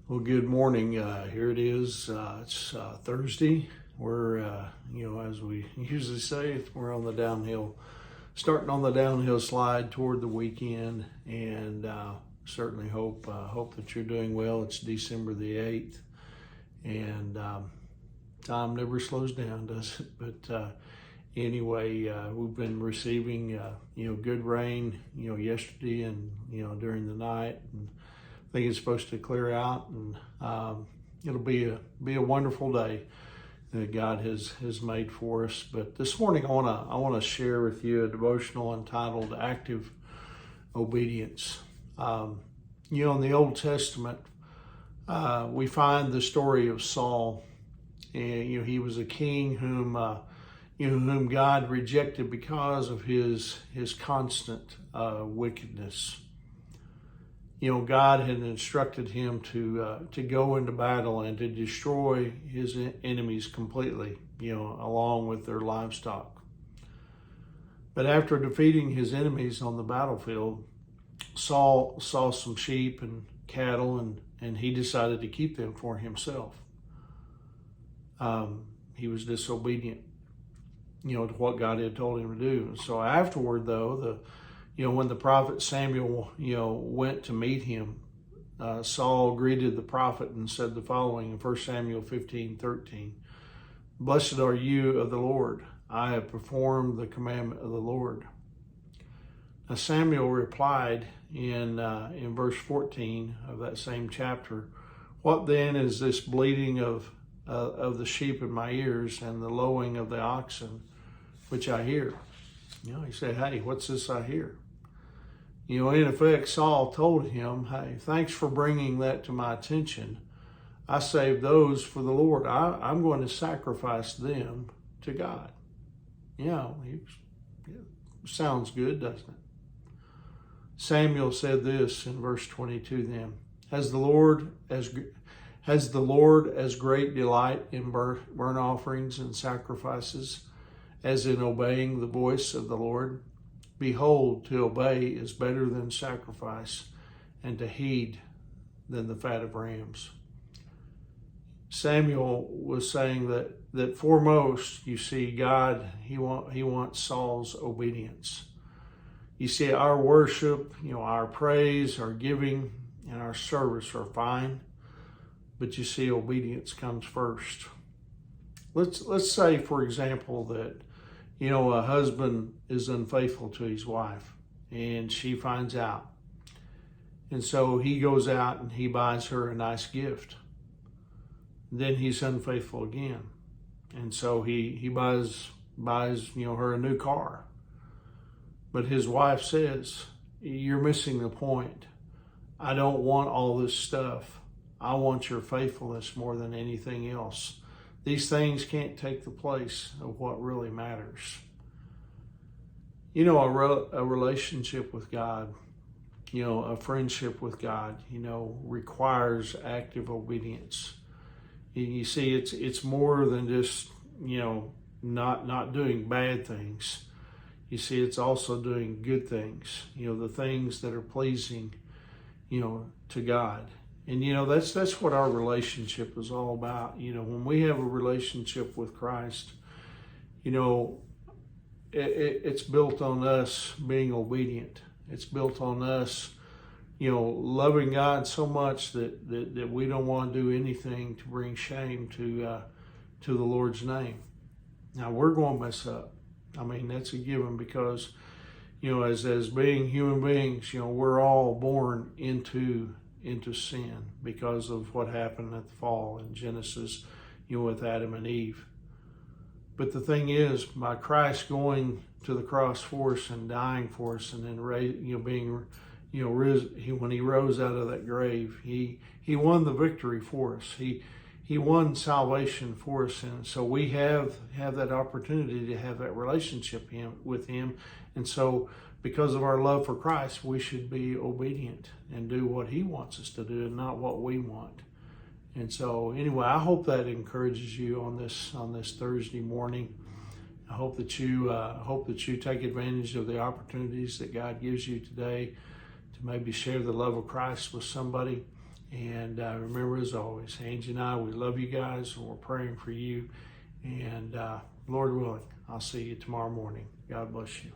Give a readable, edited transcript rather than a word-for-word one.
Well, good morning. Here it is. It's Thursday. We're, as we usually say, we're on the downhill, starting on the downhill slide toward the weekend, and certainly hope that you're doing well. It's December the 8th, and time never slows down, does it? But anyway, we've been receiving, good rain, yesterday and during the night. And I think it's supposed to clear out, and it'll be a wonderful day that God has made for us. But this morning, I wanna share with you a devotional entitled "Active Obedience." In the Old Testament, we find the story of Saul, and he was a king whom God rejected because of his constant wickedness. God had instructed him to go into battle and to destroy his enemies completely, along with their livestock. But after defeating his enemies on the battlefield, Saul saw some sheep and cattle, and he decided to keep them for himself. He was disobedient, to what God had told him to do. So afterward, though, when the prophet Samuel, went to meet him, Saul greeted the prophet and said the following in 1 Samuel 15:13, "Blessed are you of the Lord. I have performed the commandment of the Lord." Now Samuel replied in verse 14 of that same chapter, "What then is this bleating of the sheep in my ears and the lowing of the oxen, which I hear?" He said, "Hey, what's this I hear?" In effect, Saul told him, "Hey, thanks for bringing that to my attention. I saved those for the Lord. I'm going to sacrifice them to God." Sounds good, doesn't it? Samuel said this in verse 22 then, Has the Lord as great delight in burnt offerings and sacrifices as in obeying the voice of the Lord? Behold, to obey is better than sacrifice, and to heed than the fat of rams. Samuel was saying that foremost, you see, God, he wants Saul's obedience. You see, our worship, our praise, our giving, and our service are fine, but you see, obedience comes first. Let's say, for example, that a husband is unfaithful to his wife, and she finds out. And so he goes out and he buys her a nice gift. Then he's unfaithful again. And so he buys her a new car. But his wife says, "You're missing the point. I don't want all this stuff. I want your faithfulness more than anything else. These things can't take the place of what really matters." A relationship with God, a friendship with God, requires active obedience. You see, it's more than just, not doing bad things. You see, it's also doing good things, the things that are pleasing, to God. And that's what our relationship is all about. When we have a relationship with Christ, it's built on us being obedient. It's built on us, loving God so much that we don't want to do anything to bring shame to the Lord's name. Now we're going to mess up. I mean, that's a given because, as being human beings, we're all born into sin because of what happened at the fall in Genesis, with Adam and Eve. But the thing is, by Christ going to the cross for us and dying for us, and then when he rose out of that grave, he won the victory for us. He won salvation for us, and so we have that opportunity to have that relationship with him. And so, because of our love for Christ, we should be obedient and do what he wants us to do and not what we want. And so anyway, I hope that encourages you on this Thursday morning. I hope that you take advantage of the opportunities that God gives you today to maybe share the love of Christ with somebody. And remember, as always, Angie and I, we love you guys, and we're praying for you. And Lord willing, I'll see you tomorrow morning. God bless you.